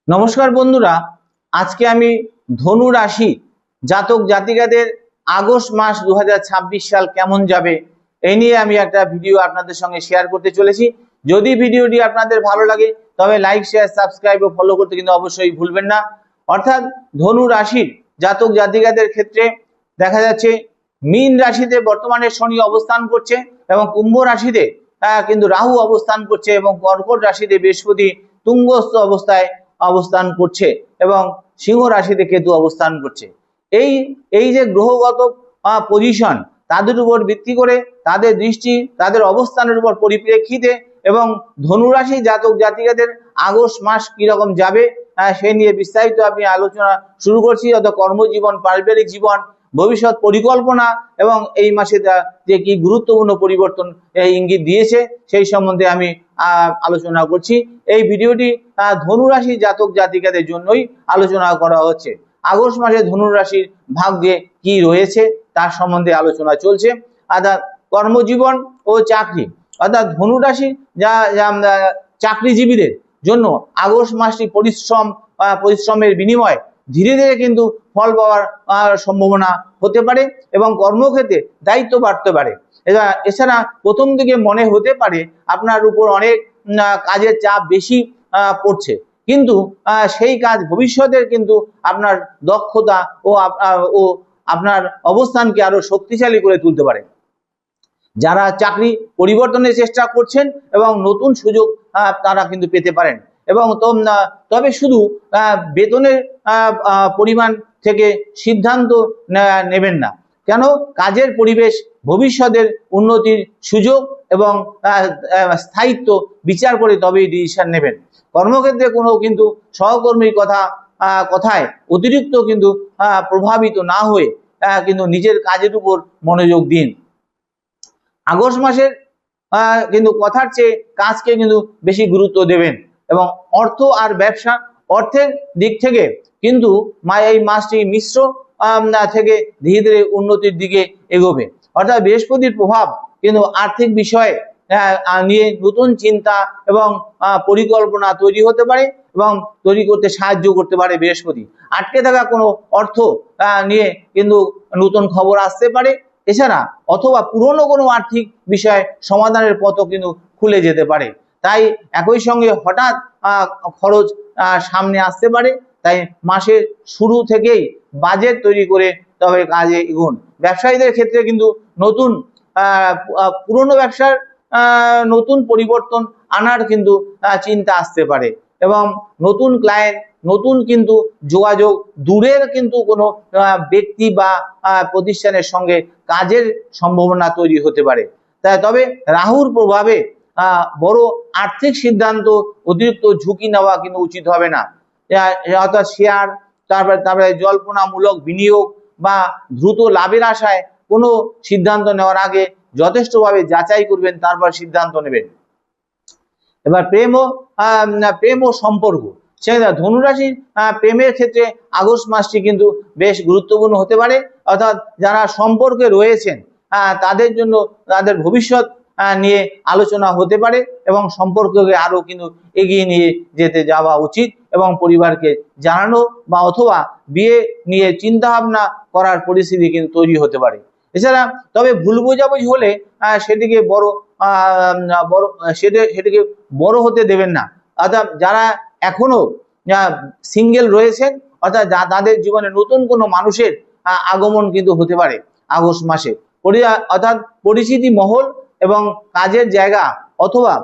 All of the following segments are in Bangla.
নমস্কার বন্ধুরা, আজকে আমি ধনু রাশি জাতক জাতিকাদের আগস্ট মাস 2026 সাল কেমন যাবে এই নিয়ে আমি একটা ভিডিও আপনাদের সঙ্গে শেয়ার করতে চলেছি। যদি ভিডিওটি আপনাদের ভালো লাগে তবে লাইক, শেয়ার, সাবস্ক্রাইব ও ফলো করতে কিন্তু অবশ্যই ভুলবেন না। অর্থাৎ ধনু রাশির জাতক জাতিকাদের ক্ষেত্রে দেখা যাচ্ছে মীন রাশিতে বর্তমানে শনি অবস্থান করছে এবং কুম্ভ রাশিতে কিন্তু রাহু অবস্থান করছে এবং কর্কট রাশিতে বৃহস্পতি তুঙ্গস্থ অবস্থায় অবস্থান করছে এবং সিংহ রাশিতে কেতু অবস্থান করছে। এই এই যে গ্রহগত পজিশন, তাদের উপর ভিত্তি করে তাদের দৃষ্টি তাদের অবস্থানের উপর পরিপ্রেক্ষিতে এবং ধনুরাশি জাতক জাতিকাদের আগস্ট মাস কিরকম যাবে সে নিয়ে বিস্তারিত আমি আলোচনা শুরু করছি। অর্থাৎ কর্মজীবন, পারিবারিক জীবন, ভবিষ্যৎ পরিকল্পনা এবং এই মাসে যে কি গুরুত্বপূর্ণ পরিবর্তন ইঙ্গিত দিয়েছে সেই সম্বন্ধে আমি আলোচনা করছি। এই ভিডিওটি ধনুরাশি জাতক জাতিকাদের জন্যই আলোচনা করা হচ্ছে। আগস্ট মাসে ধনুরাশির ভাগ্যে কি রয়েছে তার সম্বন্ধে আলোচনা চলছে। অর্থাৎ কর্মজীবন ও চাকরি, অর্থাৎ ধনুরাশি চাকরিজীবীদের জন্য আগস্ট মাসটি পরিশ্রমের বিনিময়ে ধীরে ধীরে কিন্তু ফল পাওয়ার সম্ভাবনা হতে পারে এবং কর্মক্ষেত্রে দায়িত্ব বাড়তে পারে। এছাড়া প্রথম দিকে মনে হতে পারে আপনার উপর অনেক কাজের চাপ বেশি পড়ছে, কিন্তু সেই কাজ ভবিষ্যতের কিন্তু আপনার দক্ষতা ও আপনার অবস্থানকে আরো শক্তিশালী করে তুলতে পারে। যারা চাকরি পরিবর্তনের চেষ্টা করছেন এবং নতুন সুযোগ তারা কিন্তু পেতে পারেন। এবং তবে শুধু বেতনের পরিমাণ থেকে সিদ্ধান্ত নেবেন না, কেন কাজের পরিবেশ, ভবিষ্যতের উন্নতির সুযোগ এবং স্থায়িত্ব বিচার করে তবেই ডিসিশন নেবেন। কর্মক্ষেত্রে কোনো কিন্তু সহকর্মীর কথায় অতিরিক্ত কিন্তু প্রভাবিত না হয়ে কিন্তু নিজের কাজের উপর মনোযোগ দিন। আগস্ট মাসের কিন্তু কথার চেয়ে কাজকে কিন্তু বেশি গুরুত্ব দেবেন এবং অর্থ আর ব্যবসা, অর্থের দিক থেকে কিন্তু এই মাসটি মিশ্র থেকে ধীরে ধীরে উন্নতির দিকে এগোবে। অর্থাৎ বৃহস্পতির প্রভাব কিন্তু আর্থিক বিষয়ে নিয়ে নতুন চিন্তা এবং পরিকল্পনা তৈরি হতে পারে এবং তৈরি করতে সাহায্য করতে পারে বৃহস্পতি। আটকে থাকা কোনো অর্থ নিয়ে কিন্তু নতুন খবর আসতে পারে। এছাড়া অথবা পুরনো কোনো আর্থিক বিষয় সমাধানের পথও কিন্তু খুলে যেতে পারে। তাই একই সঙ্গে হঠাৎ খরচ সামনে আসতে পারে। তাই মাসের শুরু থেকেই বাজেট তৈরি করে তবে কাজে এগুন। ব্যবসায়ীদের ক্ষেত্রে কিন্তু নতুন পুরনো ব্যবসার নতুন পরিবর্তন আনার কিন্তু চিন্তা আসতে পারে এবং নতুন ক্লায়েন্ট, নতুন কিন্তু যোগাযোগ, দূরের কিন্তু কোনো ব্যক্তি বা প্রতিষ্ঠানের সঙ্গে কাজের সম্ভাবনা তৈরি হতে পারে। তবে রাহুর প্রভাবে বড় আর্থিক সিদ্ধান্ত, অতিরিক্ত ঝুঁকি নেওয়া কিন্তু উচিত হবে না। অর্থাৎ শেয়ার, তারপরে জল্পনামূলক বিনিয়োগ বা দ্রুত লাভের আশায় কোনো সিদ্ধান্ত নেওয়ার আগে যথেষ্টভাবে যাচাই করবেন, তারপর সিদ্ধান্ত নেবেন। এবার প্রেম ও সম্পর্ক, সেটা ধনুরাশির প্রেমের ক্ষেত্রে আগস্ট মাসটি কিন্তু বেশ গুরুত্বপূর্ণ হতে পারে। অর্থাৎ যারা সম্পর্কে রয়েছেন তাদের জন্য তাদের ভবিষ্যৎ নিয়ে আলোচনা হতে পারে এবং সম্পর্ককে আরো কিন্তু এগিয়ে নিয়ে যেতে যাওয়া উচিত এবং পরিবারকে জানানো বা অথবা বিয়ে নিয়ে চিন্তা ভাবনা করার পরিস্থিতি কিন্তু তৈরি হতে পারে। এছাড়া তবে ভুল বোঝাবুঝি হলে সেটিকে সেটিকে বড় হতে দেবেন না। অর্থাৎ যারা এখনো সিঙ্গেল রয়েছেন, অর্থাৎ তাদের জীবনে নতুন কোনো মানুষের আগমন কিন্তু হতে পারে আগস্ট মাসে। অর্থাৎ পরিচিতি মহল এবং কাজের জায়গা অথবা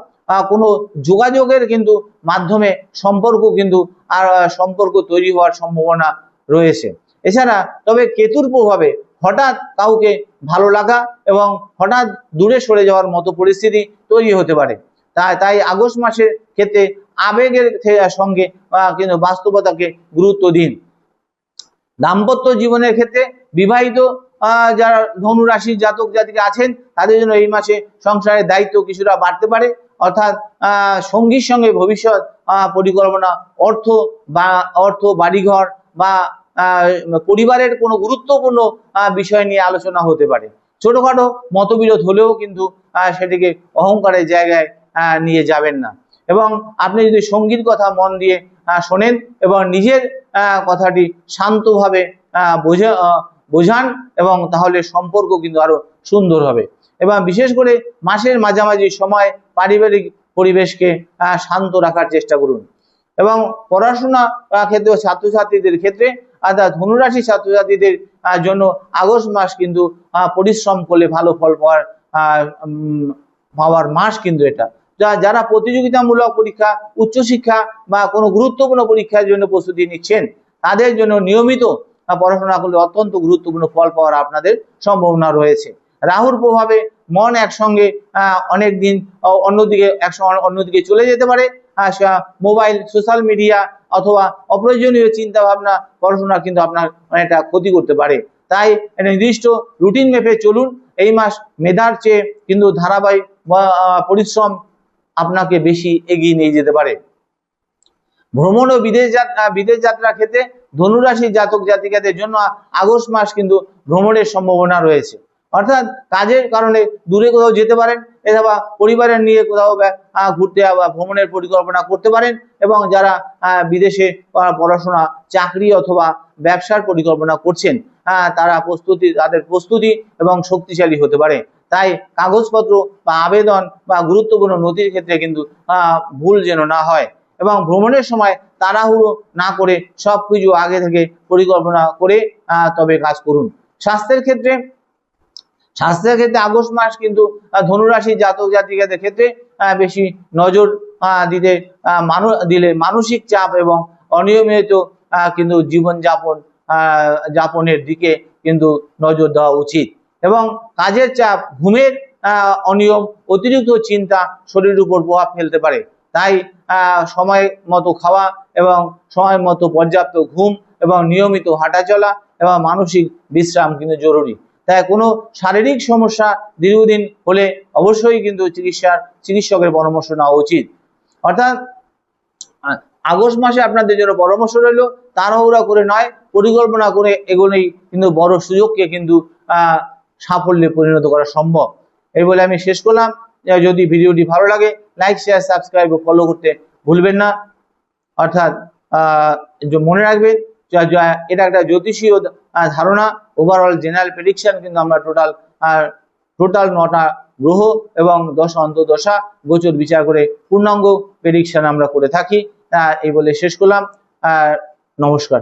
কোনো যোগাযোগের কিন্তু মাধ্যমে সম্পর্ক তৈরি হওয়ার সম্ভাবনা রয়েছে। এছাড়া তবে কেতুর প্রভাবে হঠাৎ কাউকে ভালো লাগা এবং হঠাৎ দূরে সরে যাওয়ার মতো পরিস্থিতি তৈরি হতে পারে। তাই আগস্ট মাসের ক্ষেত্রে আবেগের সঙ্গে কিন্তু বাস্তবতাকে গুরুত্ব দিন। দাম্পত্য জীবনের ক্ষেত্রে বিবাহিত যারা ধনু রাশির জাতক জাতিকা আছেন তাদের জন্য এই মাসে সংসারের দায়িত্ব কিছুটা বাড়তে পারে। অর্থাৎ সঙ্গীর সঙ্গে ভবিষ্যৎ পরিকল্পনা, অর্থ, বাড়িঘর বা পরিবারের কোনো গুরুত্বপূর্ণ বিষয় নিয়ে আলোচনা হতে পারে। ছোটখাটো মতবিরোধ হলেও কিন্তু সেটিকে অহংকারের জায়গায় নিয়ে যাবেন না। এবং আপনি যদি সঙ্গীর কথা মন দিয়ে শোনেন এবং নিজের কথাটি শান্তভাবে বোঝান, এবং তাহলে সম্পর্ক কিন্তু আরো সুন্দর হবে। এবং বিশেষ করে মাসের মাঝামাঝি সময় পারিবারিক পরিবেশকে শান্ত রাখার চেষ্টা করুন। এবং পড়াশোনা ক্ষেত্রে ছাত্রছাত্রীদের ক্ষেত্রে অর্থাৎ ধনুরাশি ছাত্রছাত্রীদের জন্য আগস্ট মাস কিন্তু পরিশ্রম করলে ভালো ফল পাওয়ার মাস কিন্তু এটা। যারা প্রতিযোগিতামূলক পরীক্ষা, উচ্চশিক্ষা বা কোনো গুরুত্বপূর্ণ পরীক্ষার জন্য প্রস্তুতি নিচ্ছেন, তাদের জন্য নিয়মিত পড়াশোনা করলে অত্যন্ত গুরুত্বপূর্ণ ফল পাওয়ার আপনাদের সম্ভাবনা রয়েছে। রাহুর প্রভাবে মন একসঙ্গে অনেক দিন অন্যদিকে চলে যেতে পারে। মোবাইল, সোশ্যাল মিডিয়া অথবা অপ্রয়োজনীয় চিন্তা ভাবনা পড়াশোনা কিন্তু আপনার অনেকটা ক্ষতি করতে পারে। তাই নির্দিষ্ট রুটিন মেপে চলুন। এই মাস মেধার চেয়ে কিন্তু ধারাবাহিক পরিশ্রম আপনাকে বেশি এগিয়ে নিয়ে যেতে পারে। ভ্রমণ ও বিদেশ যাত্রার ক্ষেত্রে ধনুরাশি জাতক জাতিকাদের জন্য আগস্ট মাস কিন্তু ভ্রমণের সম্ভাবনা রয়েছে। অর্থাৎ কাজের কারণে দূরে কোথাও যেতে পারেন, অথবা পরিবারের নিয়ে কোথাও ঘুরতে বা ভ্রমণের পরিকল্পনা করতে পারেন। এবং যারা বিদেশে পড়াশোনা, চাকরি অথবা ব্যবসার পরিকল্পনা করছেন, তাদের প্রস্তুতি এবং শক্তিশালী হতে পারে। তাই কাগজপত্র বা আবেদন বা গুরুত্বপূর্ণ নথির ক্ষেত্রে কিন্তু ভুল যেন না হয়। এবং ভ্রমণের সময় তাড়াহুড়ো না করে সবকিছু আগে থেকে পরিকল্পনা করে তবে কাজ করুন। স্বাস্থ্যের ক্ষেত্রে আগস্ট মাস কিন্তু ধনুরাশি জাতক জাতিকাদের ক্ষেত্রে বেশি নজর দিলে মানসিক চাপ এবং অনিয়মিত কিন্তু যাপনের দিকে কিন্তু নজর দেওয়া উচিত। এবং কাজের চাপ, ঘুমের অনিয়ম, অতিরিক্ত চিন্তা শরীরের উপর প্রভাব ফেলতে পারে। তাই সময় মতো খাওয়া এবং সময় মতো পর্যাপ্ত ঘুম এবং নিয়মিত হাঁটাচলা এবং মানসিক বিশ্রাম কিন্তু জরুরি। তাই কোনো শারীরিক সমস্যা দীর্ঘদিন হলে অবশ্যই কিন্তু চিকিৎসকের পরামর্শ নেওয়া উচিত। অর্থাৎ আগস্ট মাসে আপনাদের জন্য পরামর্শ রইল, তাড়াহুড়া করে নয়, পরিকল্পনা করে এগোলেই কিন্তু বড় সুযোগকে কিন্তু সাফল্যে পরিণত করা সম্ভব। এই বলে আমি শেষ করলাম। যদি ভিডিওটি ভালো লাগে, লাইক, শেয়ার, সাবস্ক্রাইব ও ফলো করতে ভুলবেন না। অর্থাৎ মনে রাখবেন, এটা একটা জ্যোতিষীয় ধারণা। ওভারঅল জেনারেল প্রেডিকশন কিন্তু আমরা টোটাল 9টা গ্রহ এবং 10 অন্তর্দশা গোচর বিচার করে পূর্ণাঙ্গ প্রেডিকশন আমরা করে থাকি। এই বলে শেষ করলাম। নমস্কার।